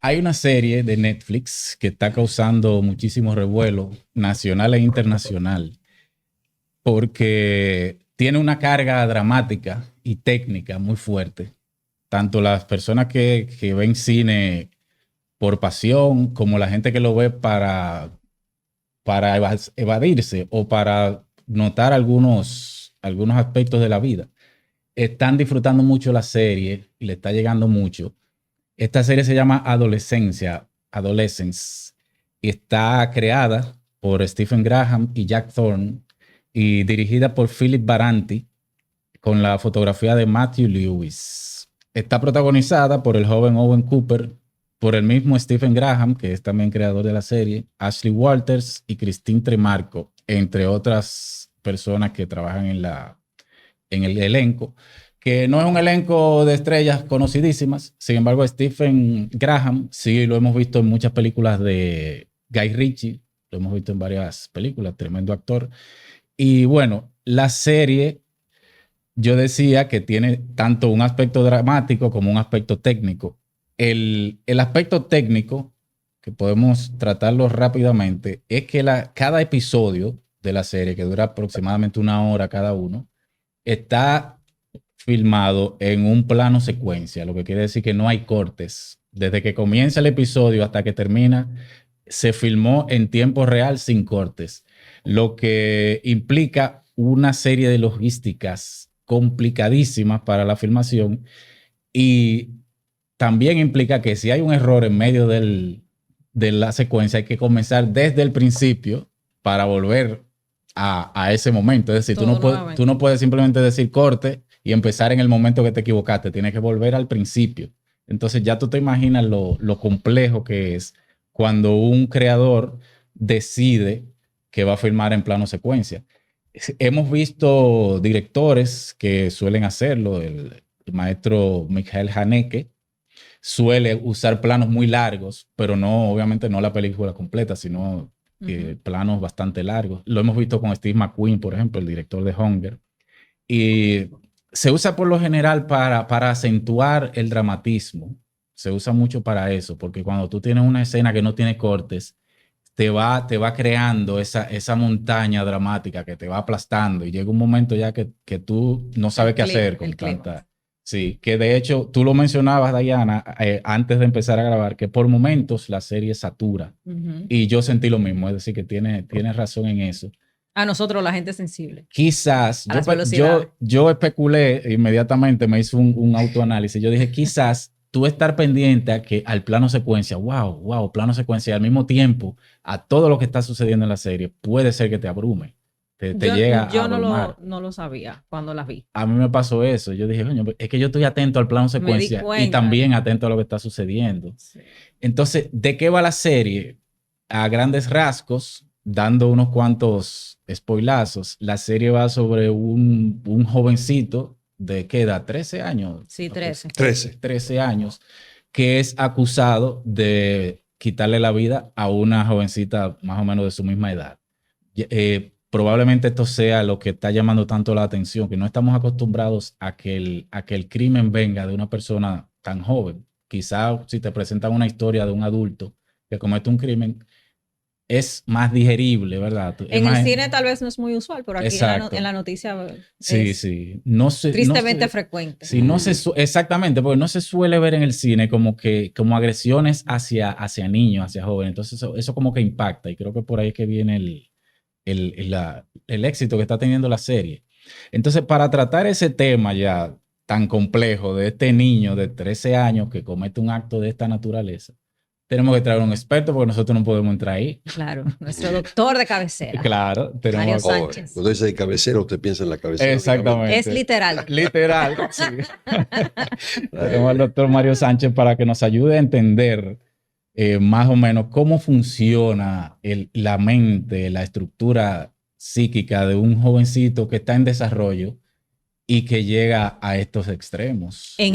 Hay una serie de Netflix que está causando muchísimo revuelo nacional e internacional porque tiene una carga dramática y técnica muy fuerte. Tanto las personas que ven cine por pasión como la gente que lo ve para evadirse o para notar algunos aspectos de la vida. Están disfrutando mucho la serie y le está llegando mucho. Esta serie se llama Adolescence, y está creada por Stephen Graham y Jack Thorne y dirigida por Philip Baranti con la fotografía de Matthew Lewis. Está protagonizada por el joven Owen Cooper, por el mismo Stephen Graham, que es también creador de la serie, Ashley Walters y Christine Tremarco, entre otras personas que trabajan en el elenco, que no es un elenco de estrellas conocidísimas. Sin embargo, Stephen Graham sí lo hemos visto en muchas películas de Guy Ritchie, lo hemos visto en varias películas, tremendo actor. Y bueno, la serie, yo decía que tiene tanto un aspecto dramático como un aspecto técnico. El aspecto técnico, que podemos tratarlo rápidamente, es que cada episodio de la serie, que dura aproximadamente 1 hora cada uno, está filmado en un plano secuencia, lo que quiere decir que no hay cortes. Desde que comienza el episodio hasta que termina, se filmó en tiempo real sin cortes, lo que implica una serie de logísticas complicadísimas para la filmación, y también implica que si hay un error en medio de la secuencia, hay que comenzar desde el principio para volver a ese momento. Es decir, tú no puedes simplemente decir corte y empezar en el momento que te equivocaste. Tienes que volver al principio. Entonces ya tú te imaginas lo complejo que es cuando un creador decide que va a filmar en plano secuencia. Hemos visto directores que suelen hacerlo. El maestro Michael Haneke suele usar planos muy largos, pero no, obviamente no la película completa, sino planos bastante largos. Lo hemos visto con Steve McQueen, por ejemplo, el director de Hunger. Y se usa por lo general para acentuar el dramatismo. Se usa mucho para eso, porque cuando tú tienes una escena que no tiene cortes, te va creando esa montaña dramática que te va aplastando, y llega un momento ya que tú no sabes qué hacer con tanta. Sí, que de hecho tú lo mencionabas, Diana, antes de empezar a grabar, que por momentos la serie satura. Y yo sentí lo mismo, es decir, que tienes razón en eso. A nosotros, la gente sensible. Quizás, yo especulé inmediatamente, me hice un autoanálisis. Yo dije, quizás tú estar pendiente al plano secuencia, wow, plano secuencia, y al mismo tiempo a todo lo que está sucediendo en la serie, puede ser que te abrume, te llega a abrumar. Yo no lo sabía cuando las vi. A mí me pasó eso. Yo dije, coño, es que yo estoy atento al plano secuencia y también atento a lo que está sucediendo. Sí. Entonces, ¿de qué va la serie? A grandes rasgos, dando unos cuantos spoilazos, la serie va sobre un jovencito de ¿qué edad? 13 años. Sí, 13. 13 años, que es acusado de quitarle la vida a una jovencita más o menos de su misma edad. Probablemente esto sea lo que está llamando tanto la atención, que no estamos acostumbrados a que el crimen venga de una persona tan joven. Quizá si te presentan una historia de un adulto que comete un crimen, es más digerible, ¿verdad? En el cine tal vez no es muy usual, pero aquí en la noticia sí. No tristemente frecuente. Sí, exactamente, porque no se suele ver en el cine como agresiones hacia niños, hacia jóvenes. Entonces eso como que impacta, y creo que por ahí es que viene el éxito que está teniendo la serie. Entonces, para tratar ese tema ya tan complejo de este niño de 13 años que comete un acto de esta naturaleza, tenemos que traer un experto, porque nosotros no podemos entrar ahí. Claro, nuestro doctor de cabecera. Claro, tenemos Mario Sánchez. Cuando dice de cabecera, usted piensa en la cabecera. Exactamente. Es literal. Literal, sí. Tenemos al doctor Mario Sánchez para que nos ayude a entender más o menos cómo funciona la mente, la estructura psíquica de un jovencito que está en desarrollo y que llega a estos extremos. En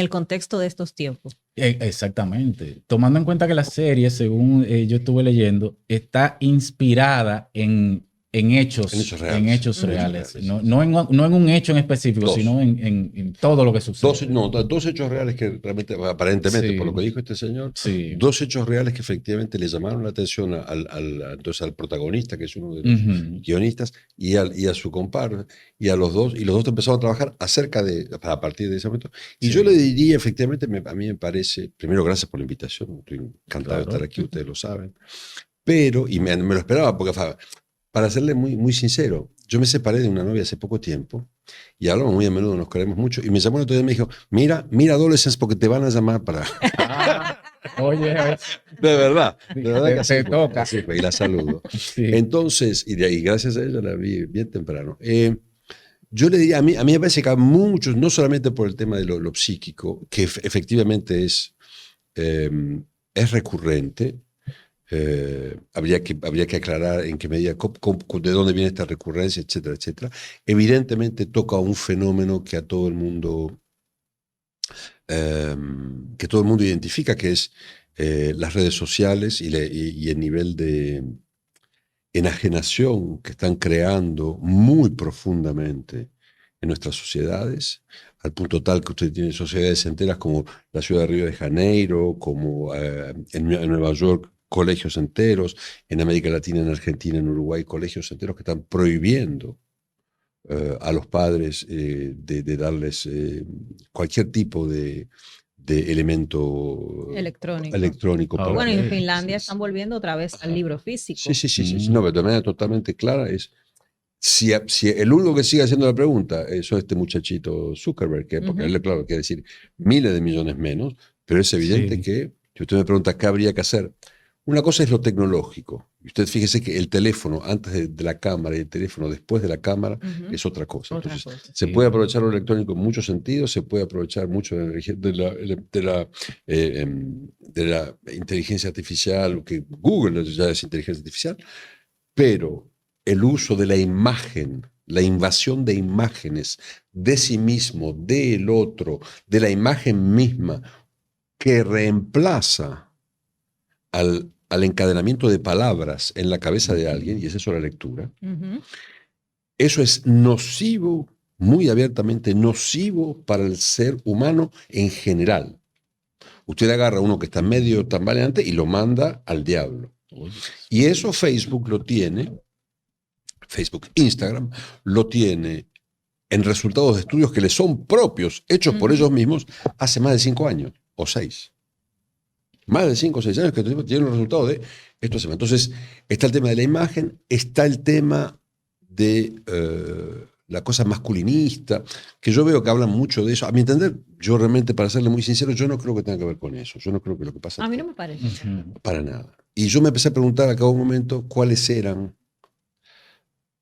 el contexto de estos tiempos. Exactamente. Tomando en cuenta que la serie, según yo estuve leyendo, está inspirada en en hechos reales. No en un hecho en específico, sino en todo lo que sucede. Dos hechos reales que realmente, aparentemente, por lo que dijo este señor, dos hechos reales que efectivamente le llamaron la atención entonces al protagonista, que es uno de los guionistas, y a su compadre, y los dos empezaron a trabajar a partir de ese momento. Y yo le diría, efectivamente, a mí me parece, primero, gracias por la invitación, estoy encantado de estar aquí, ustedes lo saben, pero, y me lo esperaba, porque para serle muy, muy sincero, yo me separé de una novia hace poco tiempo y hablamos muy a menudo, nos queremos mucho. Y me llamó el otro día y me dijo, mira Adolescence porque te van a llamar para... Oye, de verdad que te toca. Así fue, y la saludo. Sí. Entonces, y gracias a ella la vi bien temprano. Yo le diría, a mí me parece que a muchos, no solamente por el tema de lo psíquico, que efectivamente es recurrente. Habría que aclarar en qué medida, de dónde viene esta recurrencia, etcétera, etcétera. Evidentemente toca un fenómeno que a todo el mundo, identifica, que es las redes sociales y el nivel de enajenación que están creando muy profundamente en nuestras sociedades, al punto tal que usted tiene sociedades enteras como la ciudad de Río de Janeiro, como en Nueva York, colegios enteros, en América Latina, en Argentina, en Uruguay, colegios enteros que están prohibiendo a los padres de darles cualquier tipo de elemento electrónico. Bueno, y en Finlandia están volviendo otra vez al libro físico. Sí. No, pero de manera totalmente clara es, si el único que sigue haciendo la pregunta es este muchachito Zuckerberg, porque él, claro, quiere decir miles de millones menos, pero es evidente que, si usted me pregunta qué habría que hacer, una cosa es lo tecnológico. Y usted fíjese que el teléfono antes de la cámara y el teléfono después de la cámara es otra cosa. Entonces, se puede aprovechar lo electrónico en muchos sentidos, se puede aprovechar mucho de la inteligencia artificial, que Google ya es inteligencia artificial, pero el uso de la imagen, la invasión de imágenes de sí mismo, del otro, de la imagen misma, que reemplaza al encadenamiento de palabras en la cabeza de alguien, y es eso la lectura, eso es nocivo, muy abiertamente nocivo para el ser humano en general. Usted agarra a uno que está medio tambaleante y lo manda al diablo. Y eso Facebook lo tiene, Instagram, lo tiene en resultados de estudios que le son propios, hechos por ellos mismos, hace más de 5 años, o 6. Más de 5 o 6 años que tienen los resultados de esto. Entonces, está el tema de la imagen, está el tema de la cosa masculinista, que yo veo que hablan mucho de eso. A mi entender, yo realmente, para serle muy sincero, yo no creo que tenga que ver con eso. Yo no creo que lo que pasa... A mí no me parece. Para nada. Y yo me empecé a preguntar a cada momento cuáles eran,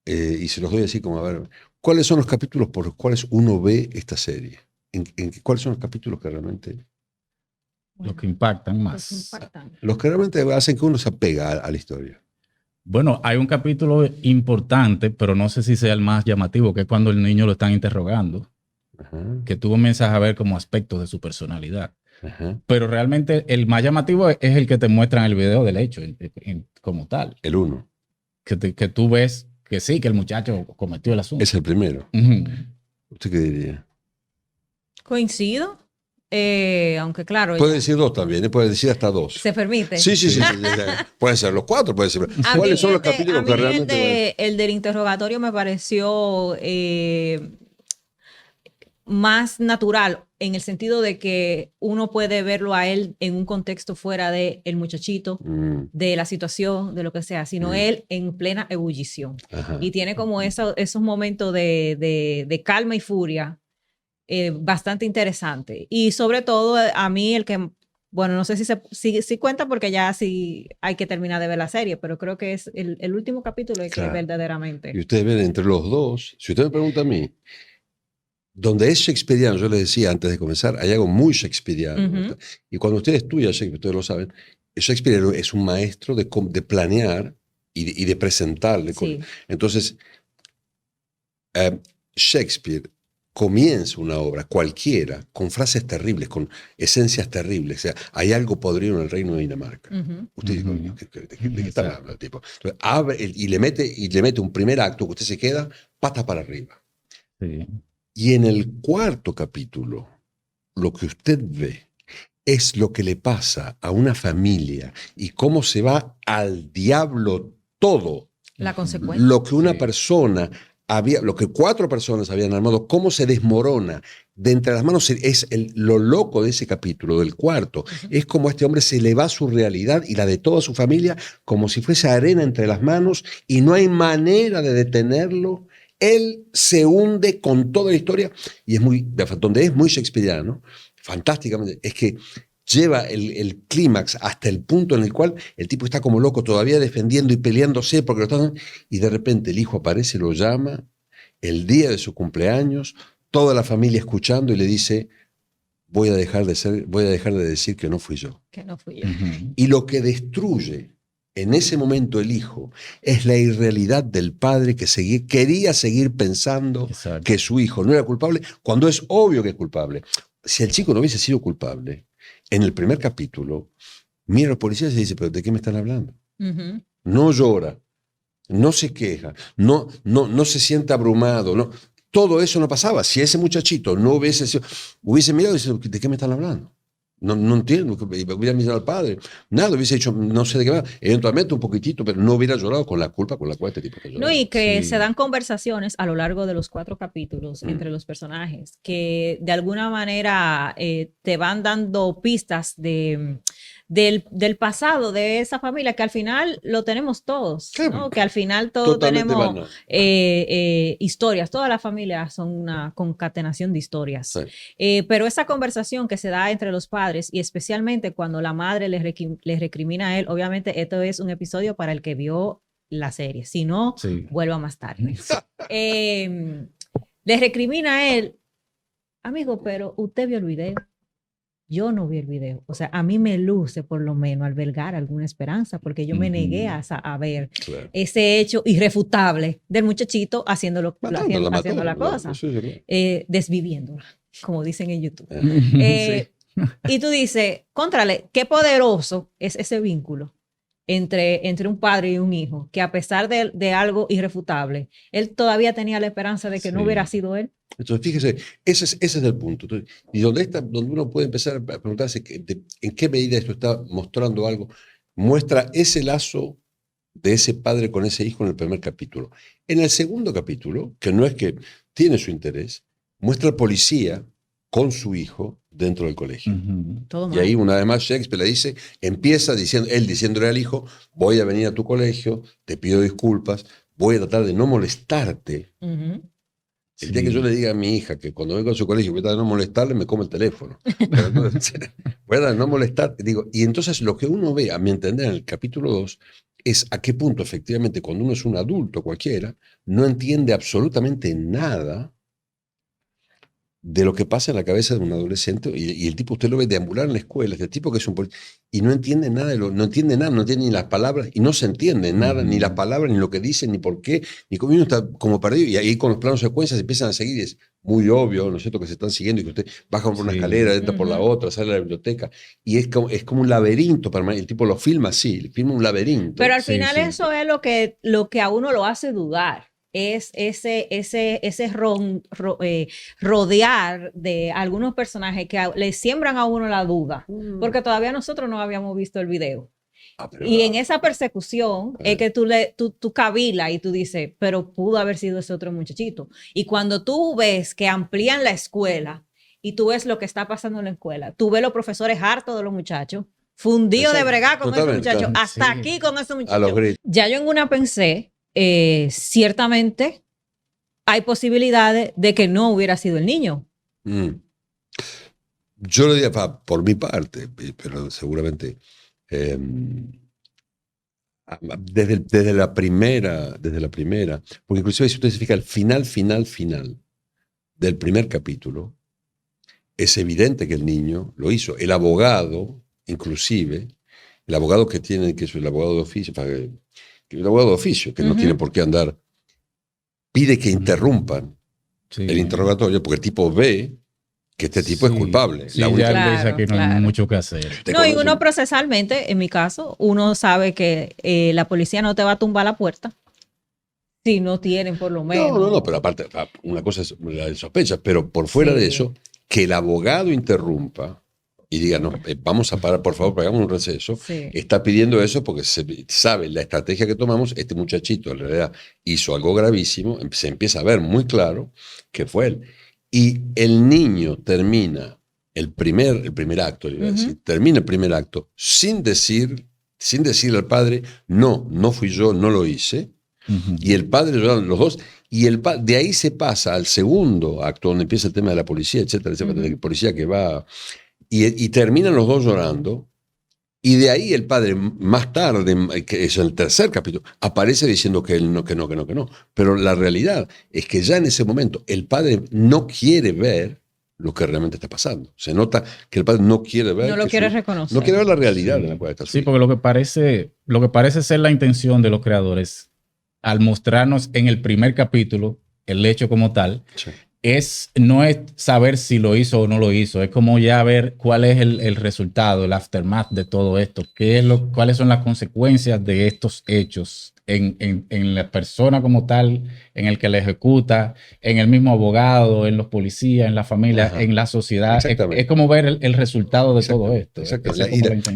y se los doy así como, a ver, ¿cuáles son los capítulos por los cuales uno ve esta serie? ¿Cuáles son los capítulos que realmente... Los que impactan más. Los que realmente hacen que uno se apega a la historia. Bueno, hay un capítulo importante, pero no sé si sea el más llamativo, que es cuando el niño lo están interrogando, que tú comienzas a ver como aspectos de su personalidad. Pero realmente el más llamativo es el que te muestra en el video del hecho, como tal. El 1. Que tú ves que sí, que el muchacho cometió el asunto. Es el primero. ¿Usted qué diría? Coincido. Aunque claro... Puede decir 2 también, puede decir hasta 2. ¿Se permite? Sí. Pueden ser los 4, puede ser. ¿Cuáles son los capítulos que realmente... El del interrogatorio me pareció más natural, en el sentido de que uno puede verlo a él en un contexto fuera de el muchachito, de la situación, de lo que sea, sino él en plena ebullición. Y tiene como esos momentos de calma y furia bastante interesante. Y sobre todo, a mí el que, bueno, no sé si cuenta porque ya sí hay que terminar de ver la serie, pero creo que es el último capítulo que verdaderamente... Y ustedes ven entre los dos, si usted me pregunta a mí, donde es shakespeariano, yo les decía antes de comenzar, hay algo muy shakespeariano. Y cuando usted estudia Shakespeare, ustedes lo saben, Shakespeare es un maestro de planear y de presentarle. Entonces, Shakespeare comienza una obra cualquiera con frases terribles, con esencias terribles. O sea, hay algo podrido en el reino de Dinamarca. Usted dice, coño, ¿de qué está hablando el tipo? Entonces, abre y le mete un primer acto que usted se queda patas para arriba. Sí. Y en el cuarto capítulo, lo que usted ve es lo que le pasa a una familia y cómo se va al diablo todo. La consecuencia. Lo que una persona lo que 4 personas habían armado, cómo se desmorona de entre las manos. Es lo loco de ese capítulo, del cuarto. Es como a este hombre se le va su realidad y la de toda su familia como si fuese arena entre las manos y no hay manera de detenerlo. Él se hunde con toda la historia y donde es muy shakespeariano, fantásticamente, es que lleva el clímax hasta el punto en el cual el tipo está como loco todavía defendiendo y peleándose porque y de repente el hijo aparece, lo llama el día de su cumpleaños, toda la familia escuchando y le dice: voy a dejar de decir que no fui yo. Que no fui yo. Y lo que destruye en ese momento el hijo es la irrealidad del padre que quería seguir pensando que su hijo no era culpable cuando es obvio que es culpable. Si el chico no hubiese sido culpable, en el primer capítulo, mira a los policías y dice: ¿pero de qué me están hablando? No llora, no se queja, no se siente abrumado, no. Todo eso no pasaba. Si ese muchachito no hubiese mirado y dice: ¿de qué me están hablando? No entiendo, hubiera mirado al padre, nada, hubiese hecho, no sé de qué va, eventualmente un poquitito, pero no hubiera llorado con la culpa con la cual este tipo está llorando. No, y que se dan conversaciones a lo largo de los 4 capítulos entre los personajes, que de alguna manera te van dando pistas del pasado de esa familia, que al final lo tenemos todos, ¿no? Que al final todos tenemos historias, todas las familias son una concatenación de historias. Sí. Pero esa conversación que se da entre los padres, y especialmente cuando la madre les recrimina a él, obviamente esto es un episodio para el que vio la serie, si no, vuelva más tarde. Les recrimina a él: amigo, pero usted vio el video. Yo no vi el video. O sea, a mí me luce por lo menos albergar alguna esperanza, porque yo me negué a ver ese hecho irrefutable del muchachito haciendo la cosa, desviviéndola, como dicen en YouTube. Y tú dices, contrale, qué poderoso es ese vínculo entre un padre y un hijo, que a pesar de algo irrefutable, él todavía tenía la esperanza de que no hubiera sido él. Entonces, fíjese, ese es el punto. Entonces, y donde uno puede empezar a preguntarse en qué medida esto está mostrando algo, muestra ese lazo de ese padre con ese hijo en el primer capítulo. En el segundo capítulo, que no es que tiene su interés, muestra al policía con su hijo dentro del colegio. Y ahí una vez más Shakespeare le dice, empieza él diciéndole al hijo: voy a venir a tu colegio, te pido disculpas, voy a tratar de no molestarte. El día que yo le diga a mi hija que cuando vengo a su colegio voy a tratar de no molestarle, me come el teléfono. Voy a tratar de no molestar. Y entonces lo que uno ve, a mi entender, en el capítulo 2, es a qué punto efectivamente cuando uno es un adulto cualquiera, no entiende absolutamente nada de lo que pasa en la cabeza de un adolescente, y el tipo usted lo ve deambular en la escuela, este tipo que es un y no entiende nada, no entiende ni las palabras, y no se entiende nada, ni las palabras, ni lo que dicen, ni por qué, ni cómo uno está como perdido, y ahí con los planos secuencias se empiezan a seguir, y es muy obvio, ¿no es cierto?, que se están siguiendo, y que usted baja por una escalera, entra por la otra, sale a la biblioteca, y es como un laberinto permanente. El tipo lo filma así, filma un laberinto. Pero al final eso es lo que a uno lo hace dudar. Es ese rodear de algunos personajes que le siembran a uno la duda, porque todavía nosotros no habíamos visto el video. Y en esa persecución es que tú cavilas y tú dices, pero pudo haber sido ese otro muchachito. Y cuando tú ves que amplían la escuela y tú ves lo que está pasando en la escuela, tú ves los profesores hartos de los muchachos, fundidos de bregar con esos muchachos, hasta aquí con esos muchachos. Ya yo en una pensé, ciertamente hay posibilidades de que no hubiera sido el niño. Yo lo diría por mi parte, pero seguramente desde la primera, porque inclusive si usted se fija, el final del primer capítulo, es evidente que el niño lo hizo. El abogado, inclusive, el abogado que tiene, que es el abogado de oficio, que no tiene por qué andar, pide que interrumpan el interrogatorio, porque el tipo ve que este tipo es culpable. Sí, ya él dice aquí no hay mucho que hacer. No, y uno procesalmente, en mi caso, uno sabe que la policía no te va a tumbar la puerta si no tienen por lo menos. No, pero aparte, una cosa es la de sospecha, pero por fuera de eso, que el abogado interrumpa y diga, no, vamos a parar, por favor, hagamos un receso, está pidiendo eso porque se sabe la estrategia que tomamos. Este muchachito en realidad hizo algo gravísimo, se empieza a ver muy claro que fue él. Y el niño termina el primer acto, termina el primer acto sin decirle al padre, no fui yo, no lo hice. Y el padre lloraron los dos, y de ahí se pasa al segundo acto, donde empieza el tema de la policía, etcétera, de la policía que va, y terminan los dos llorando, y de ahí el padre más tarde, que es el tercer capítulo, aparece diciendo que él no. Pero la realidad es que ya en ese momento el padre no quiere ver lo que realmente está pasando. Se nota que el padre no quiere ver. No lo quiere reconocer. No quiere ver la realidad de la cual está su Sí, porque lo que parece ser la intención de los creadores, al mostrarnos en el primer capítulo el hecho como tal, no es saber si lo hizo o no lo hizo, es como ya ver cuál es el resultado, el aftermath de todo esto, cuáles son las consecuencias de estos hechos en la persona como tal, en el que la ejecuta, en el mismo abogado, en los policías, en la familia, en la sociedad. Es como ver el resultado de todo esto.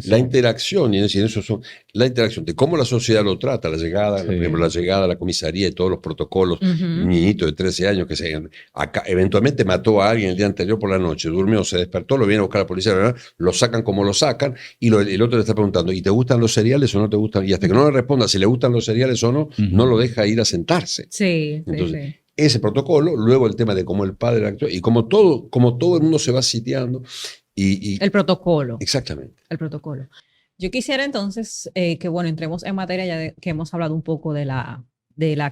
La interacción, y eso la interacción de cómo la sociedad lo trata, la llegada a la comisaría y todos los protocolos, un niñito de 13 años que eventualmente mató a alguien el día anterior por la noche, durmió, se despertó, lo viene a buscar a la policía, ¿verdad? Lo sacan como lo sacan, y el otro le está preguntando, ¿y te gustan los cereales o no te gustan? Y hasta que no le responda si le gustan los cereales o no, no lo deja ir a sentarse. Entonces, ese protocolo, luego el tema de cómo el padre actuó, y como todo el mundo se va sitiando. El protocolo. Exactamente. El protocolo. Yo quisiera entonces que, entremos en materia ya que hemos hablado un poco de la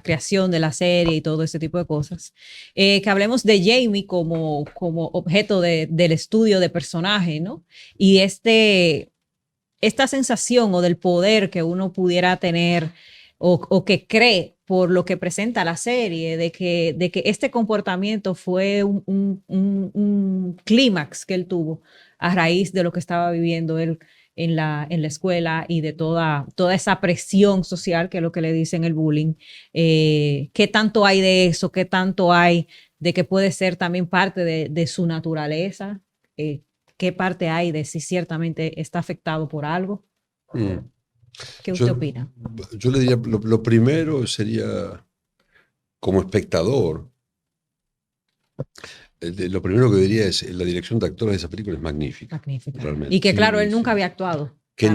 creación de la serie y todo ese tipo de cosas, que hablemos de Jamie como objeto del estudio de personaje, ¿no? Y esta sensación o del poder que uno pudiera tener o que cree por lo que presenta la serie, de que este comportamiento fue un clímax que él tuvo a raíz de lo que estaba viviendo él en la escuela y de toda esa presión social, que es lo que le dicen el bullying. ¿Qué tanto hay de eso? ¿Qué tanto hay de que puede ser también parte de su naturaleza? ¿Qué parte hay de si ciertamente está afectado por algo? ¿Qué usted opina? Yo le diría, lo primero sería, como espectador, lo primero que diría es la dirección de actores de esa película es magnífica. Realmente. Y que claro, él nunca había actuado. Qué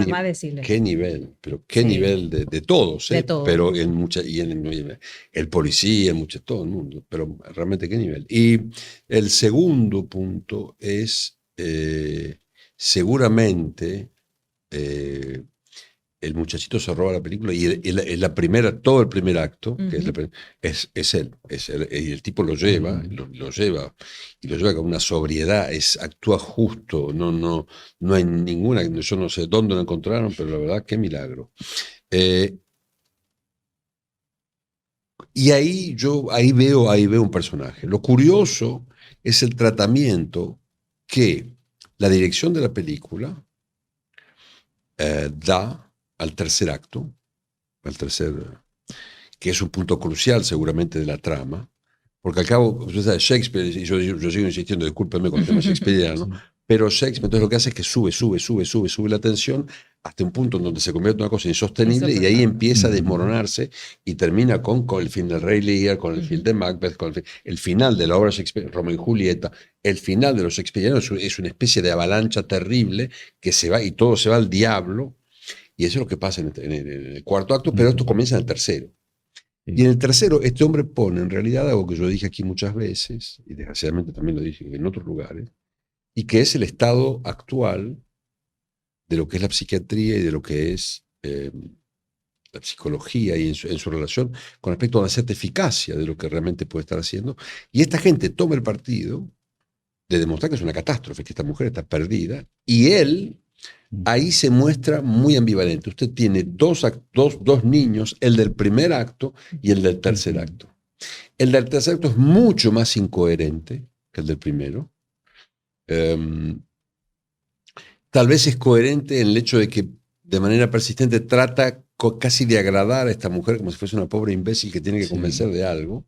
nivel, pero qué nivel de todos, de todos. Pero el policía, todo el mundo, pero realmente qué nivel. Y el segundo punto es seguramente el muchachito se roba la película y todo el primer acto, que es él. Y el tipo lo lleva, lo lleva con una sobriedad, actúa justo, no hay ninguna, yo no sé dónde lo encontraron, pero la verdad, qué milagro. Y ahí veo un personaje. Lo curioso es el tratamiento que la dirección de la película da al tercer acto, que es un punto crucial seguramente de la trama, porque al cabo, usted sabe, Shakespeare, y yo sigo insistiendo, discúlpeme con el tema shakespeariano, pero Shakespeare entonces lo que hace es que sube la tensión hasta un punto en donde se convierte en una cosa insostenible, y ahí empieza a desmoronarse y termina con el fin del Rey Lear, con el fin de Macbeth, con el final de la obra Shakespeare, Romeo y Julieta. El final de los shakespearianos es una especie de avalancha terrible que se va y todo se va al diablo. Y eso es lo que pasa en el cuarto acto, pero esto comienza en el tercero. Y en el tercero, este hombre pone en realidad algo que yo dije aquí muchas veces, y desgraciadamente también lo dije en otros lugares, y que es el estado actual de lo que es la psiquiatría y de lo que es la psicología y en su relación con respecto a una cierta eficacia de lo que realmente puede estar haciendo. Y esta gente toma el partido de demostrar que es una catástrofe, que esta mujer está perdida, y él ahí se muestra muy ambivalente. Usted tiene dos niños, el del primer acto y el del tercer acto. El del tercer acto es mucho más incoherente que el del primero. Tal vez es coherente en el hecho de que de manera persistente trata casi de agradar a esta mujer como si fuese una pobre imbécil que tiene que convencer de algo.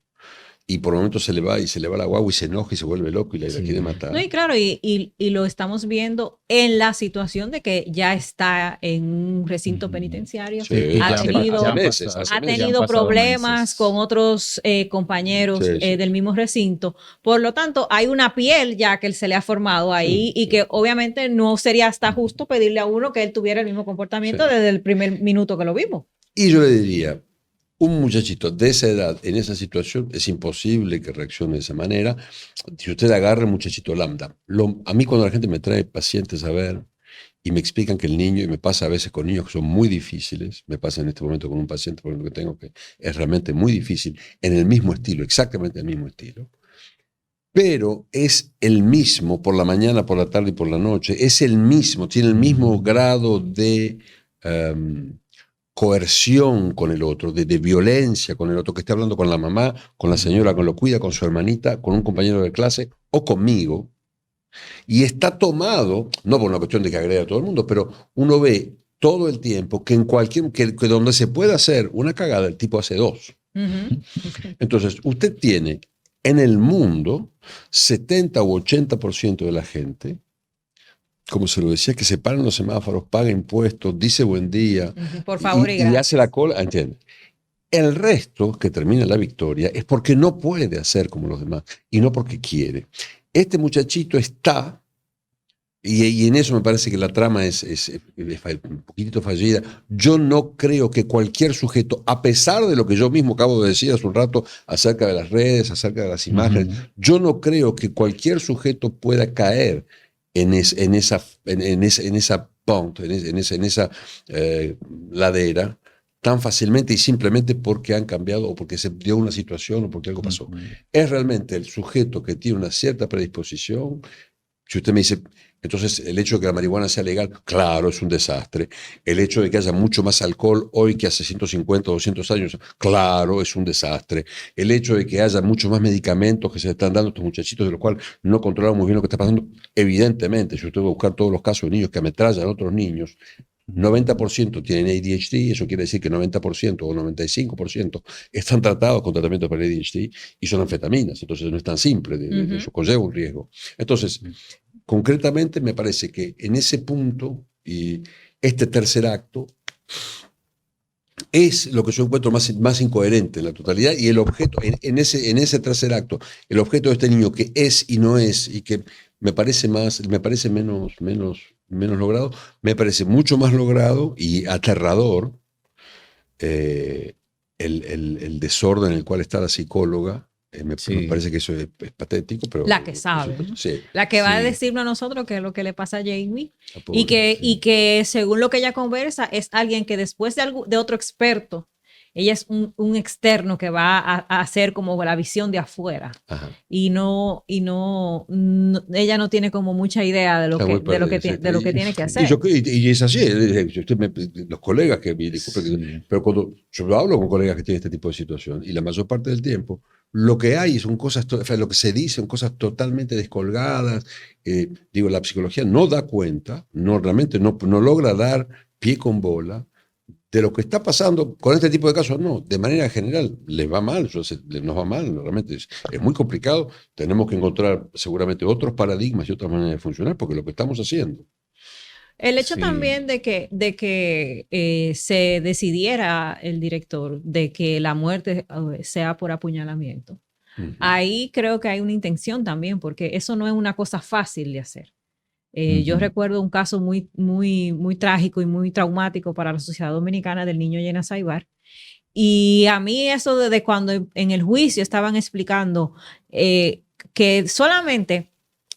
Y por momentos se le va la guagua y se enoja y se vuelve loco y la quiere matar. No, y claro, y lo estamos viendo en la situación de que ya está en un recinto penitenciario. Sí, ha tenido problemas meses con otros compañeros del mismo recinto. Por lo tanto, hay una piel ya que él se le ha formado ahí y que obviamente no sería hasta justo pedirle a uno que él tuviera el mismo comportamiento desde el primer minuto que lo vimos. Y yo le diría, un muchachito de esa edad, en esa situación, es imposible que reaccione de esa manera. Si usted agarra el muchachito lambda, a mí cuando la gente me trae pacientes a ver y me explican que el niño, y me pasa a veces con niños que son muy difíciles, me pasa en este momento con un paciente, por ejemplo, que tengo que es realmente muy difícil, en el mismo estilo, exactamente el mismo estilo, pero es el mismo por la mañana, por la tarde y por la noche, es el mismo, tiene el mismo grado de coerción con el otro, de violencia con el otro, que esté hablando con la mamá, con la señora que lo cuida, con su hermanita, con un compañero de clase o conmigo, y está tomado, no por una cuestión de que agrede a todo el mundo, pero uno ve todo el tiempo que en que donde se puede hacer una cagada, el tipo hace dos. Entonces, usted tiene en el mundo 70 u 80% de la gente, como se lo decía, que se paran los semáforos, paga impuestos, dice buen día, por favor, y hace la cola, ¿entiendes? El resto que termina la victoria es porque no puede hacer como los demás y no porque quiere. Este muchachito está, y en eso me parece que la trama es un poquitito fallida. Yo no creo que cualquier sujeto, a pesar de lo que yo mismo acabo de decir hace un rato acerca de las redes, acerca de las imágenes, yo no creo que cualquier sujeto pueda caer en esa ladera tan fácilmente y simplemente porque han cambiado o porque se dio una situación o porque algo pasó. Es realmente el sujeto que tiene una cierta predisposición. Si usted me dice, entonces el hecho de que la marihuana sea legal, claro, es un desastre. El hecho de que haya mucho más alcohol hoy que hace 150 o 200 años, claro, es un desastre. El hecho de que haya muchos más medicamentos que se están dando a estos muchachitos, de los cuales no controlamos muy bien lo que está pasando, evidentemente, si usted va a buscar todos los casos de niños que ametrallan a otros niños, 90% tienen ADHD, eso quiere decir que 90% o 95% están tratados con tratamiento para ADHD y son anfetaminas, entonces no es tan simple, eso conlleva un riesgo. Entonces, concretamente me parece que en ese punto, y este tercer acto es lo que yo encuentro más incoherente en la totalidad, y el objeto, en ese tercer acto, el objeto de este niño que es y no es, y que me parece menos logrado, me parece mucho más logrado y aterrador el desorden en el cual está la psicóloga. Me parece que eso es patético, pero... La que sabe. Sí, la que va a decirnos a nosotros qué es lo que le pasa a Jamie. Y que según lo que ella conversa, es alguien que después de otro experto, ella es un externo que va a hacer como la visión de afuera. Ajá. Y ella no tiene como mucha idea de lo que tiene que hacer. Y es así. Los colegas pero cuando yo hablo con colegas que tienen este tipo de situación, y la mayor parte del tiempo, lo que hay son cosas, lo que se dice son cosas totalmente descolgadas. La psicología no da cuenta, realmente no logra dar pie con bola de lo que está pasando con este tipo de casos. No, de manera general les va mal, nos va mal, realmente es muy complicado. Tenemos que encontrar seguramente otros paradigmas y otras maneras de funcionar, porque lo que estamos haciendo. El hecho también de que se decidiera el director de que la muerte sea por apuñalamiento, ahí creo que hay una intención también, porque eso no es una cosa fácil de hacer. Yo recuerdo un caso muy, muy, muy trágico y muy traumático para la sociedad dominicana del niño Llena Saibar. Y a mí eso de cuando en el juicio estaban explicando que solamente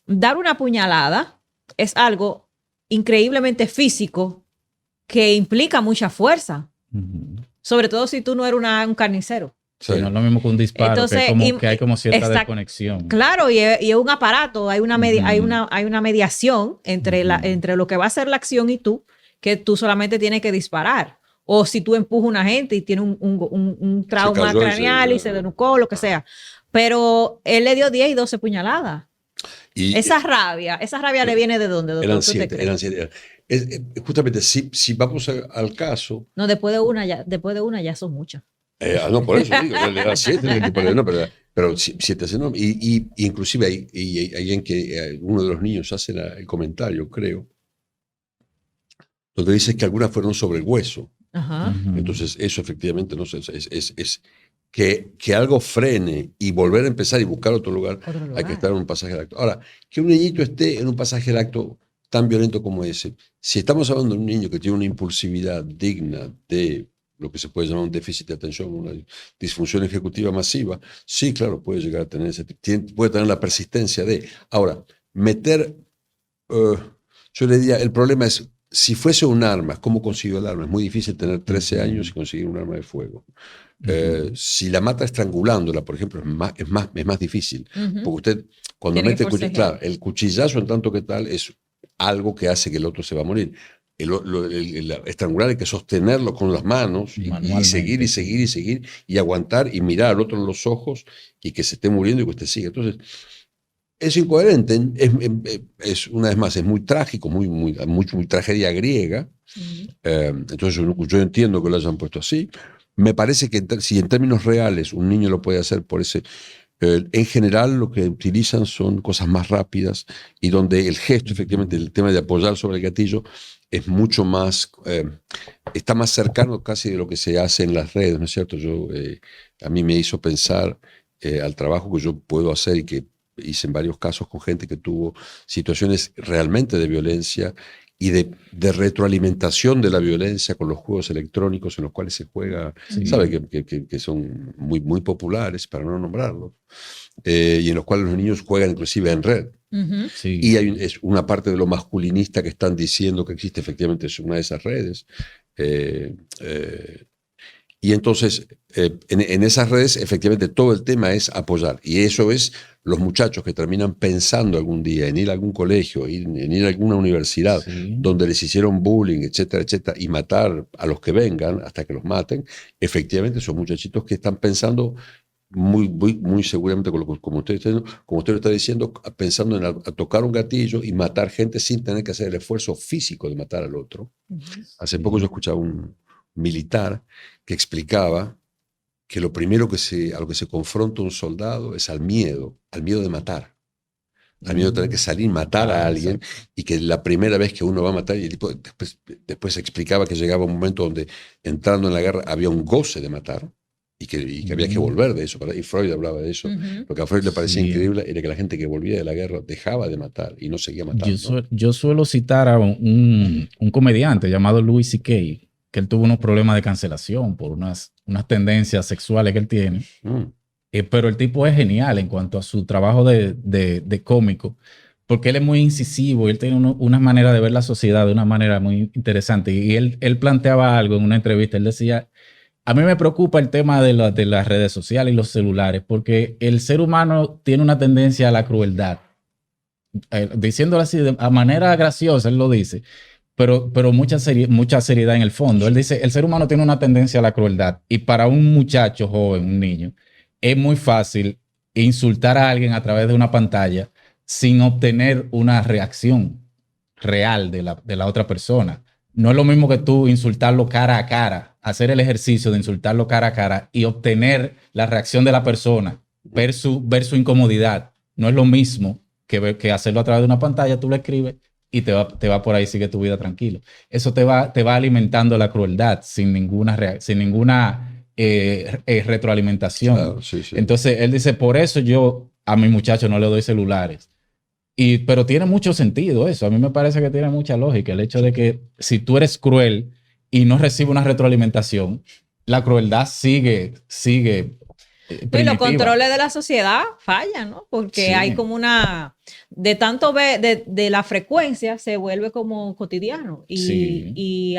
dar una puñalada es algo increíblemente físico que implica mucha fuerza. Sobre todo si tú no eres un carnicero. Sí, no es lo mismo que un disparo. Entonces, que hay como cierta desconexión. Claro, y es un aparato, hay una mediación entre lo que va a ser la acción y tú, que tú solamente tienes que disparar. O si tú empujas a una gente y tiene un trauma craneal y se denucó, lo que sea. Pero él le dio 10 y 12 puñaladas. Y esa rabia le viene ¿de dónde? Eran 7. Justamente, si vamos al caso... No, después de una ya son muchas. No, por eso digo, le da 7, pero 7 es enorme. Y inclusive hay en que uno de los niños hace el comentario, creo, donde dice que algunas fueron sobre el hueso. Ajá. Entonces, eso efectivamente no sé, es que algo frene y volver a empezar y buscar otro lugar, hay que estar en un pasaje del acto. Ahora, que un niñito esté en un pasaje del acto tan violento como ese, si estamos hablando de un niño que tiene una impulsividad digna de lo que se puede llamar un déficit de atención, una disfunción ejecutiva masiva, sí, claro, puede llegar a tener puede tener la persistencia de... Ahora, yo le diría, el problema es, si fuese un arma, ¿cómo consiguió el arma? Es muy difícil tener 13 años y conseguir un arma de fuego. Si la mata estrangulándola, por ejemplo, es más difícil. Porque usted, cuando mete el cuchillazo en tanto que tal, es algo que hace que el otro se va a morir. El estrangular hay que sostenerlo con las manos y seguir y aguantar y mirar al otro en los ojos y que se esté muriendo y que usted siga. Entonces, es incoherente, es una vez más, es muy trágico, muy tragedia griega. Entonces yo entiendo que lo hayan puesto así. Me parece que si en términos reales un niño lo puede hacer por ese... en general lo que utilizan son cosas más rápidas y donde el gesto, efectivamente, el tema de apoyar sobre el gatillo es mucho más, está más cercano casi de lo que se hace en las redes, ¿no es cierto? A mí me hizo pensar al trabajo que yo puedo hacer y que hice en varios casos con gente que tuvo situaciones realmente de violencia y de retroalimentación de la violencia con los juegos electrónicos en los cuales se juega, sabe que son muy populares, para no nombrarlos, y en los cuales los niños juegan inclusive en red. Y es una parte de lo masculinista que están diciendo que existe, efectivamente es una de esas redes. Y entonces, en esas redes, efectivamente, todo el tema es apoyar. Y eso es los muchachos que terminan pensando algún día en ir a algún colegio, en ir a alguna universidad, donde les hicieron bullying, etcétera, etcétera, y matar a los que vengan hasta que los maten. Efectivamente, son muchachitos que están pensando muy seguramente, como usted lo está diciendo, pensando en tocar un gatillo y matar gente sin tener que hacer el esfuerzo físico de matar al otro. Hace poco yo escuchaba un militar que explicaba que lo primero a lo que se confronta un soldado es al miedo de matar, al miedo de tener que salir y matar a alguien, y que la primera vez que uno va a matar, y el tipo después explicaba que llegaba un momento donde entrando en la guerra había un goce de matar y que había que volver de eso, y Freud hablaba de eso. Lo que a Freud le parecía increíble era que la gente que volvía de la guerra dejaba de matar y no seguía matando. Yo suelo citar a un comediante llamado Louis C.K., que él tuvo unos problemas de cancelación por unas tendencias sexuales que él tiene. Pero el tipo es genial en cuanto a su trabajo de cómico, porque él es muy incisivo y él tiene una manera de ver la sociedad de una manera muy interesante. Y él planteaba algo en una entrevista. Él decía, a mí me preocupa el tema de las redes sociales y los celulares, porque el ser humano tiene una tendencia a la crueldad. Diciéndolo así de manera graciosa, él lo dice. Pero mucha seriedad en el fondo. Él dice, el ser humano tiene una tendencia a la crueldad, y para un muchacho joven, un niño, es muy fácil insultar a alguien a través de una pantalla sin obtener una reacción real de la otra persona. No es lo mismo que tú insultarlo cara a cara, hacer el ejercicio de insultarlo cara a cara y obtener la reacción de la persona, ver su incomodidad. No es lo mismo que hacerlo a través de una pantalla. Tú lo escribes y te va por ahí, sigue tu vida tranquilo. Eso te va alimentando la crueldad sin ninguna retroalimentación. Claro, sí. Entonces él dice, por eso yo a mi muchacho no le doy celulares. Pero tiene mucho sentido eso. A mí me parece que tiene mucha lógica el hecho de que si tú eres cruel y no recibes una retroalimentación, la crueldad sigue y los controles de la sociedad fallan, ¿no? Porque hay como una de tanto ver, de la frecuencia se vuelve como cotidiano. Y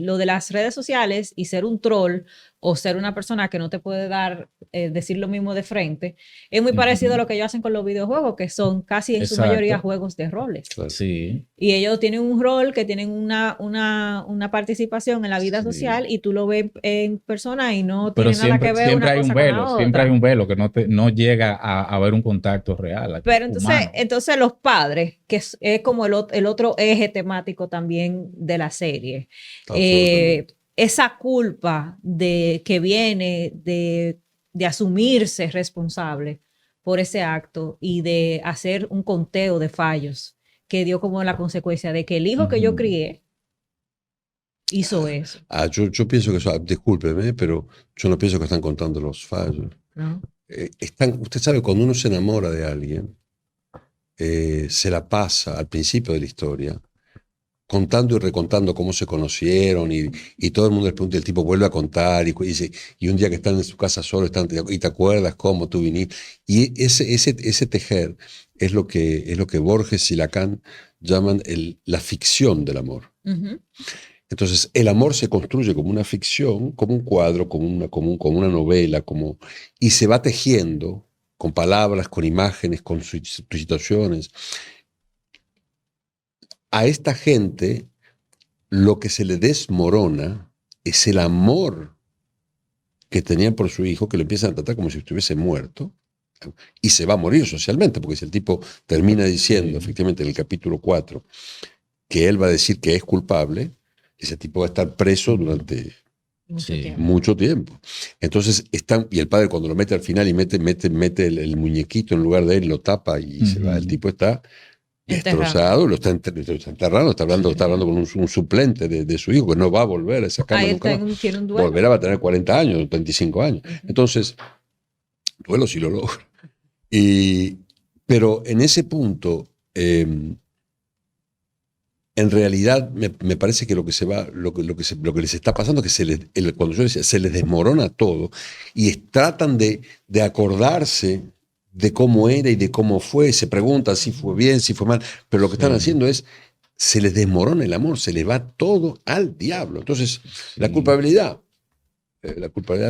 lo de las redes sociales y ser un troll o ser una persona que no te puede decir lo mismo de frente, es muy parecido a lo que ellos hacen con los videojuegos, que son casi en su mayoría juegos de roles. Claro. Sí. Y ellos tienen un rol que tienen una participación en la vida social y tú lo ves en persona y no tiene nada que ver siempre una hay cosa un velo, con la siempre otra. hay un velo que no llega a haber un contacto real. Pero entonces los padres, que es como el otro eje temático también de la serie, esa culpa que viene de asumirse responsable por ese acto y de hacer un conteo de fallos que dio como la consecuencia de que el hijo que yo crié hizo eso. Yo pienso que discúlpeme, pero yo no pienso que están contando los fallos. ¿No? Usted sabe, cuando uno se enamora de alguien, se la pasa al principio de la historia contando y recontando cómo se conocieron y todo el mundo le pregunta, el tipo vuelve a contar y un día que están en su casa solo y te acuerdas cómo tú viniste. Y ese tejer es lo que Borges y Lacan llaman la ficción del amor. Uh-huh. Entonces, el amor se construye como una ficción, como un cuadro, como una novela, y se va tejiendo con palabras, con imágenes, con situaciones. A esta gente lo que se le desmorona es el amor que tenían por su hijo, que lo empiezan a tratar como si estuviese muerto, y se va a morir socialmente, porque si el tipo termina diciendo, efectivamente, en el capítulo 4, que él va a decir que es culpable, ese tipo va a estar preso durante mucho tiempo. Entonces, y el padre cuando lo mete al final y mete el muñequito en lugar de él, lo tapa y se va, el tipo está destrozado, lo está enterrando, está hablando con un suplente de su hijo que no va a volver a esa cama nunca más. Volverá, va a tener 40 años, 35 años. Entonces, duelo si lo logra. Pero en ese punto, en realidad me parece que lo que les está pasando es que cuando yo decía, se les desmorona todo y tratan de acordarse de cómo era y de cómo fue, se preguntan si fue bien, si fue mal, pero lo que están haciendo es, se les desmorona el amor, se les va todo al diablo. Entonces, la culpabilidad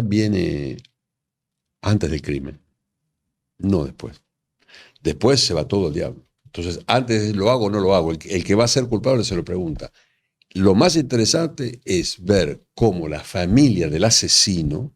viene antes del crimen, no después. Después se va todo al diablo. Entonces, antes lo hago o no lo hago, el que va a ser culpable se lo pregunta. Lo más interesante es ver cómo la familia del asesino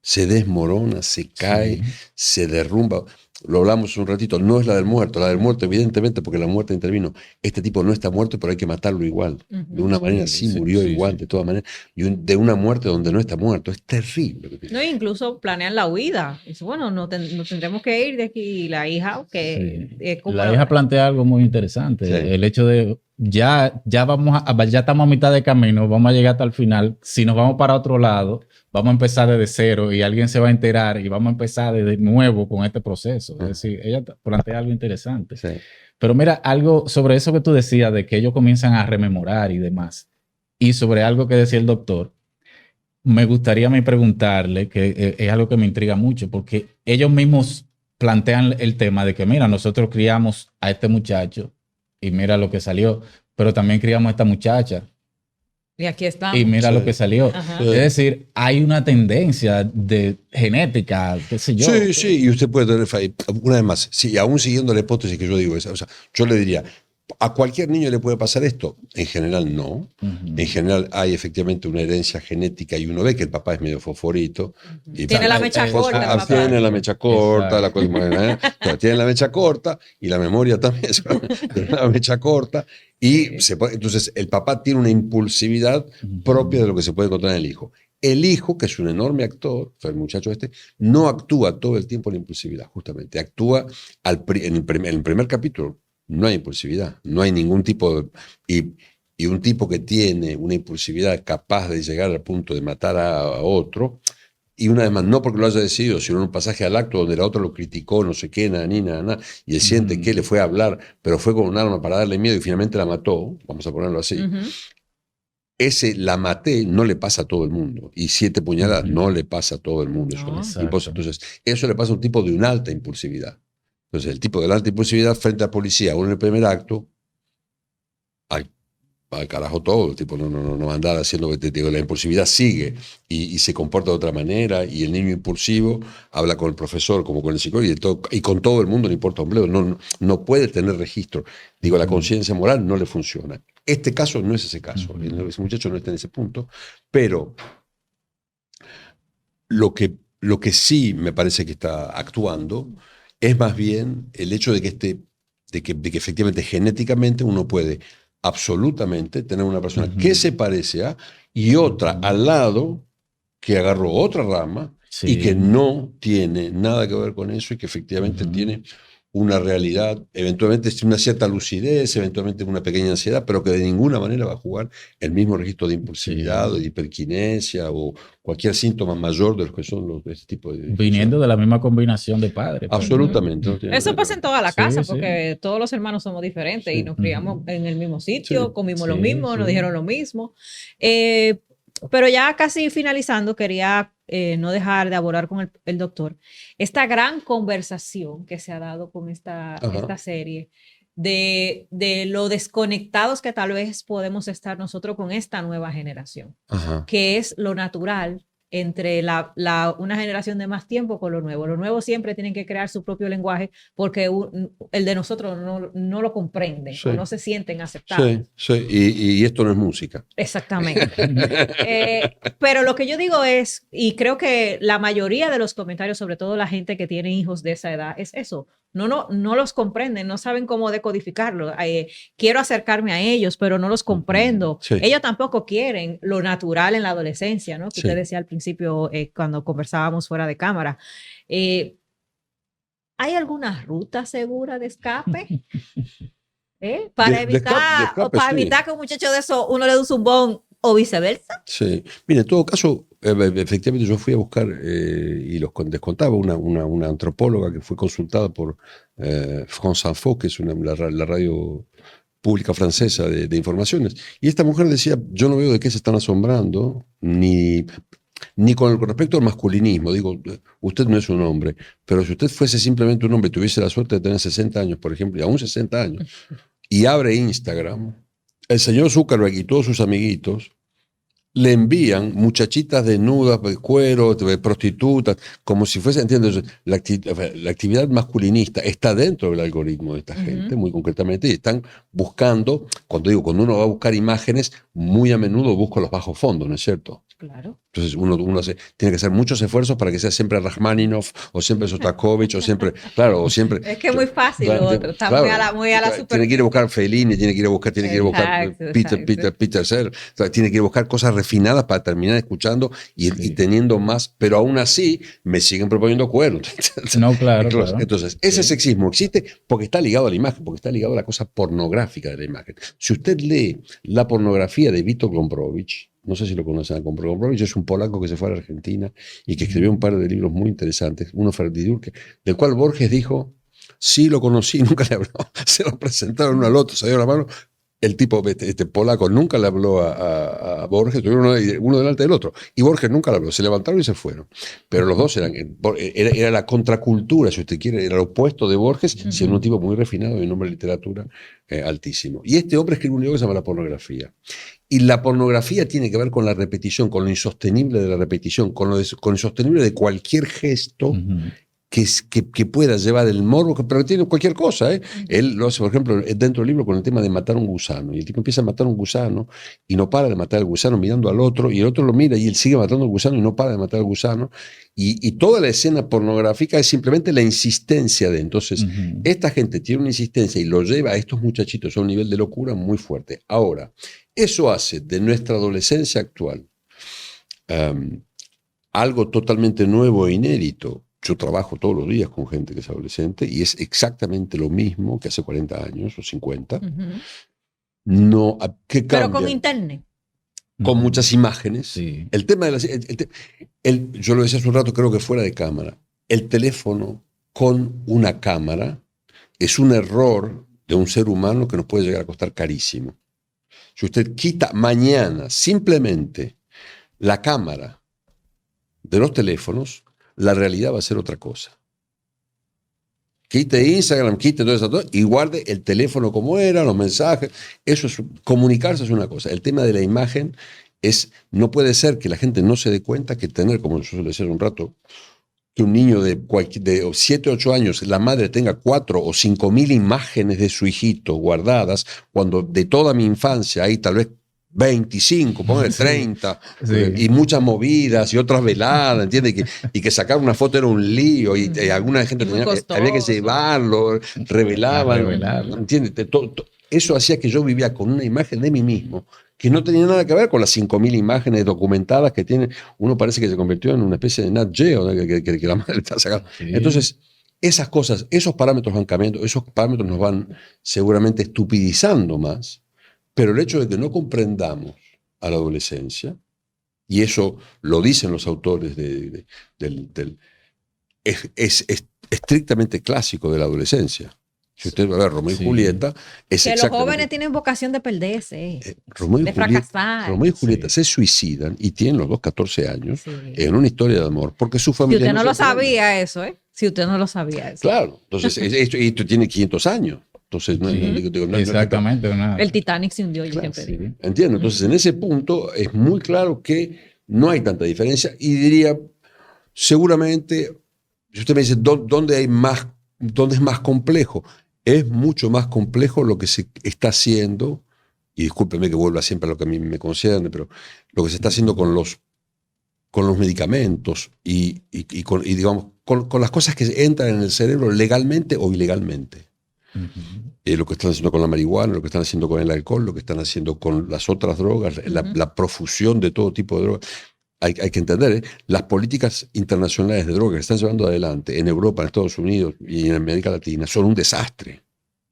se desmorona, se cae, se derrumba. Lo hablamos un ratito, no es la del muerto. La del muerto, evidentemente, porque la muerte intervino. Este tipo no está muerto, pero hay que matarlo igual. De una manera sí murió igual, de todas maneras. Y de una muerte donde no está muerto. Es terrible. No, incluso planean la huida. Dice, bueno, no tendremos que ir de aquí. La hija, la hija plantea algo muy interesante. El hecho de ya estamos a mitad de camino, vamos a llegar hasta el final. Si nos vamos para otro lado, vamos a empezar desde cero y alguien se va a enterar y vamos a empezar de nuevo con este proceso. Es decir, ella plantea algo interesante. Sí. Pero mira, algo sobre eso que tú decías, de que ellos comienzan a rememorar y demás, y sobre algo que decía el doctor, me gustaría preguntarle, que es algo que me intriga mucho, porque ellos mismos plantean el tema de que, mira, nosotros criamos a este muchacho y mira lo que salió, pero también criamos a esta muchacha. Y aquí estamos. Y mira lo que salió. Es decir, hay una tendencia de genética, qué sé yo. Sí, y usted puede tener, una vez más, aún siguiendo la hipótesis que yo digo, yo le diría, ¿a cualquier niño le puede pasar esto? En general no. En general hay efectivamente una herencia genética y uno ve que el papá es medio fosforito. Tiene la mecha corta. Tiene la mecha corta, tiene la mecha corta y la memoria también tiene la mecha corta. Y entonces el papá tiene una impulsividad propia de lo que se puede encontrar en el hijo. El hijo, que es un enorme actor, el muchacho no actúa todo el tiempo en la impulsividad, justamente. Actúa en el primer capítulo. No hay impulsividad, no hay ningún tipo de... Y un tipo que tiene una impulsividad capaz de llegar al punto de matar a otro, y una vez más, no porque lo haya decidido, sino en un pasaje al acto donde la otra lo criticó, no sé qué, nada, y él siente que le fue a hablar, pero fue con un arma para darle miedo y finalmente la mató, vamos a ponerlo así. Ese la maté no le pasa a todo el mundo, y 7 puñaladas no le pasa a todo el mundo. Entonces, eso le pasa a un tipo de una alta impulsividad. Entonces, el tipo de la impulsividad frente a la policía, uno en el primer acto, al carajo todo, el tipo no va a andar haciendo que te digo, la impulsividad sigue y se comporta de otra manera, y el niño impulsivo habla con el profesor como con el psicólogo y con todo el mundo, no importa un bledo, no puede tener registro. Digo, la conciencia moral no le funciona. Este caso no es ese caso, ese muchacho no está en ese punto, pero lo que sí me parece que está actuando es más bien el hecho de que efectivamente genéticamente uno puede absolutamente tener una persona que se parece a y otra al lado que agarró otra rama y que no tiene nada que ver con eso y que efectivamente tiene una realidad, eventualmente una cierta lucidez, eventualmente una pequeña ansiedad, pero que de ninguna manera va a jugar el mismo registro de impulsividad o de hiperquinesia o cualquier síntoma mayor de los que son de este tipo de... Viniendo de la misma combinación de padres. Absolutamente. No eso pasa en toda la casa, sí, porque todos los hermanos somos diferentes y nos criamos en el mismo sitio, comimos lo mismo, nos dijeron lo mismo. Pero ya casi finalizando, quería no dejar de abordar con el doctor esta gran conversación que se ha dado con esta serie de lo desconectados que tal vez podemos estar nosotros con esta nueva generación, que es lo natural entre una generación de más tiempo con lo nuevo. Los nuevos siempre tienen que crear su propio lenguaje porque el de nosotros no lo comprenden o no se sienten aceptados. Y esto no es música. Exactamente. Pero lo que yo digo es, y creo que la mayoría de los comentarios, sobre todo la gente que tiene hijos de esa edad, es eso. No los comprenden, no saben cómo decodificarlo. Quiero acercarme a ellos, pero no los comprendo. Ellos tampoco quieren lo natural en la adolescencia, ¿no? Que usted decía al principio cuando conversábamos fuera de cámara. ¿Hay alguna ruta segura de escape? Para evitar que un muchacho de eso uno le dé un zumbón o viceversa. Sí. Mire, en todo caso, efectivamente yo fui a buscar y les contaba una antropóloga que fue consultada por France Info, que es la radio pública francesa de informaciones. Y esta mujer decía, yo no veo de qué se están asombrando, ni con respecto al masculinismo. Digo, usted no es un hombre, pero si usted fuese simplemente un hombre y tuviese la suerte de tener 60 años, por ejemplo, y aún 60 años, y abre Instagram, el señor Zuckerberg y todos sus amiguitos le envían muchachitas desnudas, de cuero, de prostitutas, como si fuese, ¿entiendes? La actividad masculinista está dentro del algoritmo de esta gente, muy concretamente, y están buscando, cuando uno va a buscar imágenes, muy a menudo busca los bajos fondos, ¿no es cierto? Claro. Entonces uno tiene que hacer muchos esfuerzos para que sea siempre Rachmaninoff o siempre Sostakovich o siempre, claro, o siempre... Es que es muy fácil lo otro, está muy a la superficie. Tiene que ir a buscar Fellini, tiene que ir a buscar Peter Sellers, tiene que ir a buscar cosas refinadas para terminar escuchando y teniendo más, pero aún así me siguen proponiendo cuernos. No, claro. Entonces, ese sexismo existe porque está ligado a la imagen, porque está ligado a la cosa pornográfica de la imagen. Si usted lee la pornografía de Vítor Gombrowicz, no sé si lo conocen, Gombrowicz es un polaco que se fue a la Argentina y que escribió un par de libros muy interesantes, uno Ferdidurke, del cual Borges dijo, sí lo conocí, nunca le habló, se lo presentaron uno al otro, se dio la mano, el tipo polaco nunca le habló a Borges, tuvieron uno delante del otro, y Borges nunca le habló, se levantaron y se fueron, pero los dos era la contracultura, si usted quiere, era el opuesto de Borges, siendo un tipo muy refinado y un hombre de literatura altísimo. Y este hombre escribe un libro que se llama La pornografía. Y la pornografía tiene que ver con la repetición, con lo insostenible de la repetición, con lo insostenible de cualquier gesto que pueda llevar el morbo, pero tiene cualquier cosa. Él lo hace, por ejemplo, dentro del libro con el tema de matar un gusano. Y el tipo empieza a matar un gusano y no para de matar al gusano mirando al otro, y el otro lo mira y él sigue matando al gusano y no para de matar al gusano. Y toda la escena pornográfica es simplemente la insistencia de. Entonces, esta gente tiene una insistencia y lo lleva a estos muchachitos a un nivel de locura muy fuerte. Ahora, eso hace de nuestra adolescencia actual algo totalmente nuevo e inédito. Yo trabajo todos los días con gente que es adolescente y es exactamente lo mismo que hace 40 años o 50. No, ¿qué cambia? Pero con internet. Con muchas imágenes. Sí. El tema de yo lo decía hace un rato, creo que fuera de cámara. El teléfono con una cámara es un error de un ser humano que nos puede llegar a costar carísimo. Si usted quita mañana simplemente la cámara de los teléfonos, la realidad va a ser otra cosa. quite Instagram, quite todo eso, y guarde el teléfono como era, los mensajes. Eso es, comunicarse es una cosa. El tema de la imagen no puede ser que la gente no se dé cuenta que tener, como yo suele decir un rato, que un niño de 7 o 8 años, la madre tenga 4 o 5 mil imágenes de su hijito guardadas, cuando de toda mi infancia hay tal vez 25, ponle 30, sí. Y muchas movidas y otras veladas, ¿entiendes? Y que sacar una foto era un lío, y alguna gente había que llevarlo, revelaban, ¿entiendes? Eso hacía que yo vivía con una imagen de mí mismo que no tenía nada que ver con las 5.000 imágenes documentadas que tiene. Uno parece que se convirtió en una especie de Nat Geo, ¿no? que la madre está sacando. Sí. Entonces, esas cosas, esos parámetros van cambiando, esos parámetros nos van seguramente estupidizando más, pero el hecho de que no comprendamos a la adolescencia, y eso lo dicen los autores es estrictamente clásico de la adolescencia. Si usted va a ver Romeo y Julieta, es que los jóvenes tienen vocación de perderse, de fracasar. Romeo y Julieta se suicidan y tienen los dos 14 años en una historia de amor, porque su familia. Si usted no lo sabía eso, ¿eh? Si usted no lo sabía eso. Claro, entonces esto tiene 500 años. Entonces, exactamente. El Titanic se hundió, yo siempre digo. Entiendo. Entonces, en ese punto es muy claro que no hay tanta diferencia, y diría, seguramente, si usted me dice, ¿dónde es más complejo? Es mucho más complejo lo que se está haciendo, y discúlpeme que vuelva siempre a lo que a mí me concierne, pero lo que se está haciendo con los medicamentos y digamos, con las cosas que entran en el cerebro legalmente o ilegalmente. Uh-huh. Lo que están haciendo con la marihuana, lo que están haciendo con el alcohol, lo que están haciendo con las otras drogas, la profusión de todo tipo de drogas. Hay que entender, las políticas internacionales de drogas que están llevando adelante en Europa, en Estados Unidos y en América Latina son un desastre.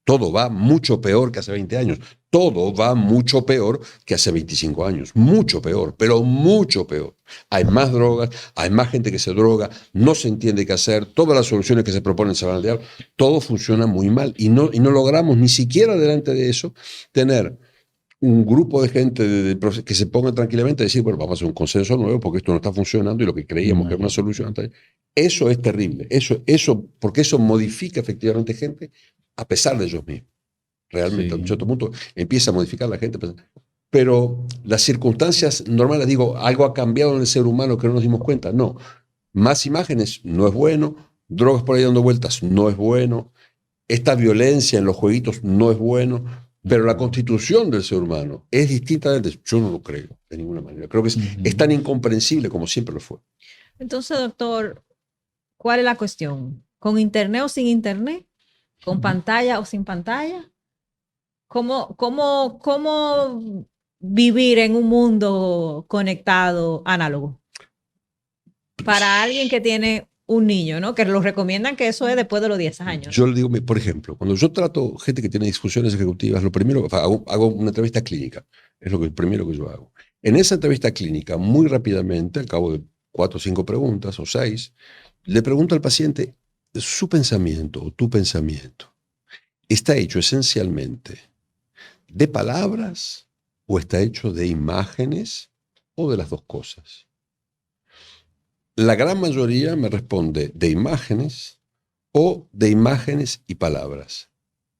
Todo va mucho peor que hace 20 años. Todo va mucho peor que hace 25 años. Mucho peor, pero mucho peor. Hay más drogas, hay más gente que se droga, no se entiende qué hacer, todas las soluciones que se proponen se van al diablo. Todo funciona muy mal y no logramos ni siquiera delante de eso tener un grupo de gente que se ponga tranquilamente a decir, bueno, vamos a hacer un consenso nuevo porque esto no está funcionando y lo que creíamos que era una solución. Eso es terrible. Porque eso modifica efectivamente gente a pesar de ellos mismos. Realmente, a un cierto punto, empieza a modificar la gente. Pero las circunstancias normales, digo, algo ha cambiado en el ser humano que no nos dimos cuenta. No. Más imágenes no es bueno. Drogas por ahí dando vueltas no es bueno. Esta violencia en los jueguitos no es bueno. Pero la constitución del ser humano es distinta de antes. Yo no lo creo de ninguna manera. Creo que es tan incomprensible como siempre lo fue. Entonces, doctor, ¿cuál es la cuestión? ¿Con internet o sin internet? ¿Con pantalla o sin pantalla? ¿Cómo vivir en un mundo conectado análogo? Para alguien que tiene un niño, ¿no? Que lo recomiendan que eso es después de los 10 años. Yo le digo, por ejemplo, cuando yo trato gente que tiene discusiones ejecutivas, lo primero, hago una entrevista clínica, es lo primero que yo hago. En esa entrevista clínica, muy rápidamente, al cabo de 4 o 5 preguntas, o 6, le pregunto al paciente, su pensamiento o tu pensamiento, ¿está hecho esencialmente de palabras o está hecho de imágenes o de las dos cosas? La gran mayoría me responde de imágenes o de imágenes y palabras.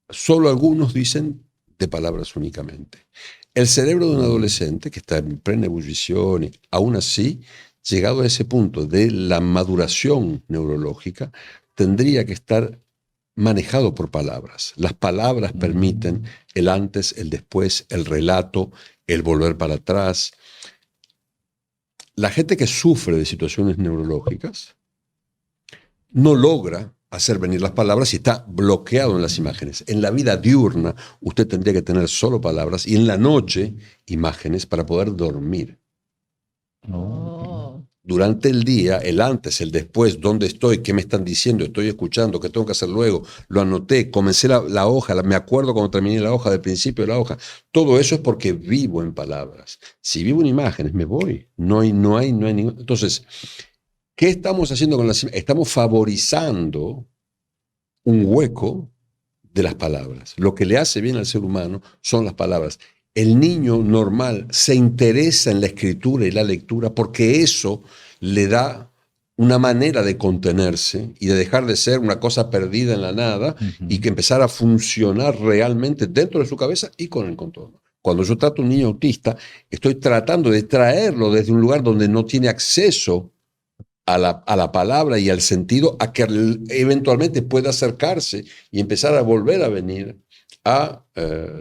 Solo algunos dicen de palabras únicamente. El cerebro de un adolescente que está en plena ebullición, aún así, llegado a ese punto de la maduración neurológica, tendría que estar manejado por palabras. Las palabras permiten el antes, el después, el relato, el volver para atrás. La gente que sufre de situaciones neurológicas no logra hacer venir las palabras y está bloqueado en las imágenes. En la vida diurna usted tendría que tener solo palabras y en la noche imágenes para poder dormir. Durante el día, el antes, el después, dónde estoy, qué me están diciendo, estoy escuchando, qué tengo que hacer luego, lo anoté, comencé la hoja, me acuerdo cuando terminé la hoja, del principio de la hoja. Todo eso es porque vivo en palabras. Si vivo en imágenes, me voy. No hay ningún... Entonces, ¿qué estamos haciendo con las imágenes? Estamos favorizando un hueco de las palabras. Lo que le hace bien al ser humano son las palabras. El niño normal se interesa en la escritura y la lectura porque eso le da una manera de contenerse y de dejar de ser una cosa perdida en la nada y que empezar a funcionar realmente dentro de su cabeza y con el contorno. Cuando yo trato a un niño autista, estoy tratando de traerlo desde un lugar donde no tiene acceso a la palabra y al sentido, a que eventualmente pueda acercarse y empezar a volver a venir a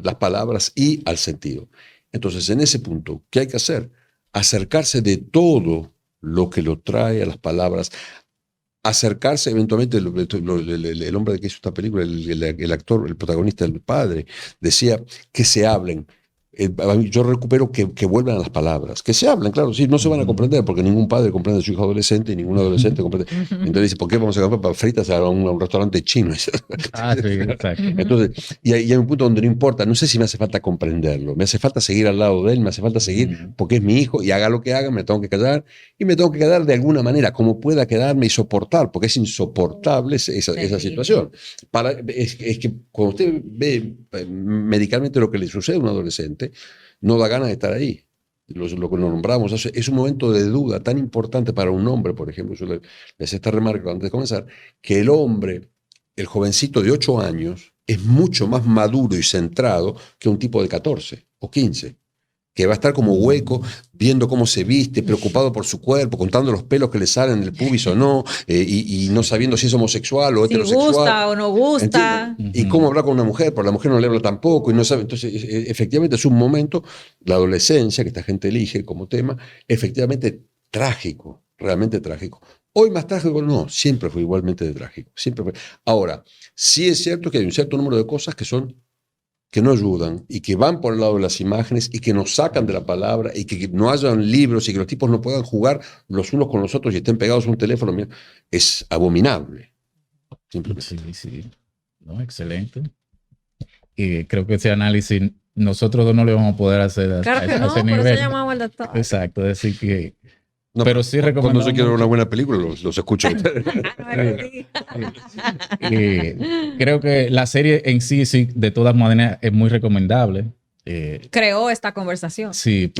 las palabras y al sentido. Entonces, en ese punto, ¿qué hay que hacer? Acercarse de todo lo que lo trae a las palabras, acercarse eventualmente, el hombre que hizo esta película, el actor, el protagonista, el padre, decía que se hablen. Yo recupero que vuelvan a las palabras, que se hablen, claro, sí, no se van a comprender, porque ningún padre comprende a su hijo adolescente y ningún adolescente comprende. Entonces dice, ¿por qué vamos a comprar papas fritas a un restaurante chino? Sí, exacto. Entonces, y hay un punto donde no importa, no sé si me hace falta comprenderlo, me hace falta seguir al lado de él, me hace falta seguir porque es mi hijo y haga lo que haga, me tengo que callar y me tengo que quedar de alguna manera, como pueda quedarme y soportar, porque es insoportable esa situación. Es que cuando usted ve medicalmente lo que le sucede a un adolescente, no da ganas de estar ahí. Lo que nos nombramos, es un momento de duda tan importante para un hombre, por ejemplo. Yo le hacía esta remarca antes de comenzar, que el hombre, el jovencito de 8 años, es mucho más maduro y centrado que un tipo de 14 o 15, que va a estar como hueco, viendo cómo se viste, preocupado por su cuerpo, contando los pelos que le salen del pubis o no, y no sabiendo si es homosexual o si heterosexual. gusta o no gusta. Y cómo hablar con una mujer, porque la mujer no le habla tampoco y no sabe. Entonces, efectivamente es un momento, la adolescencia, que esta gente elige como tema, efectivamente trágico, realmente trágico. Hoy más trágico no, siempre fue igualmente de trágico. Siempre fue. Ahora, sí es cierto que hay un cierto número de cosas que no ayudan y que van por el lado de las imágenes y que nos sacan de la palabra y que no hayan libros y que los tipos no puedan jugar los unos con los otros y estén pegados a un teléfono. Es abominable. Simplemente. Sí. No, excelente. Y creo que ese análisis nosotros dos no le vamos a poder hacer Claro que a no, ese por nivel. eso llamamos al doctor. Exacto, decir que... No, pero sí recomendamos... Cuando yo quiero ver una buena película, los escucho. Creo que la serie en sí, de todas maneras, es muy recomendable. Creó esta conversación. Sí,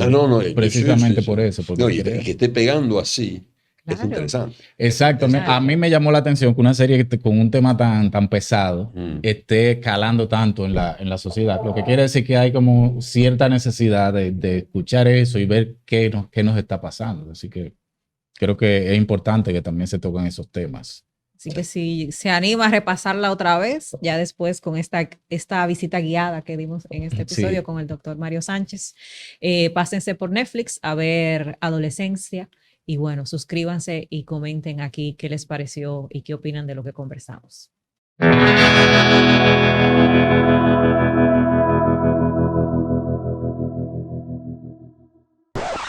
precisamente por eso. Porque y que esté pegando así. Claro. Es interesante. Exacto. A mí me llamó la atención que una serie con un tema tan pesado esté calando tanto en la sociedad. Lo que quiere decir que hay como cierta necesidad de escuchar eso y ver qué nos está pasando. Así que creo que es importante que también se toquen esos temas. Así que si se anima a repasarla otra vez, ya después con esta visita guiada que dimos en este episodio con el doctor Mario Sánchez, pásense por Netflix a ver Adolescencia. Y bueno, suscríbanse y comenten aquí qué les pareció y qué opinan de lo que conversamos.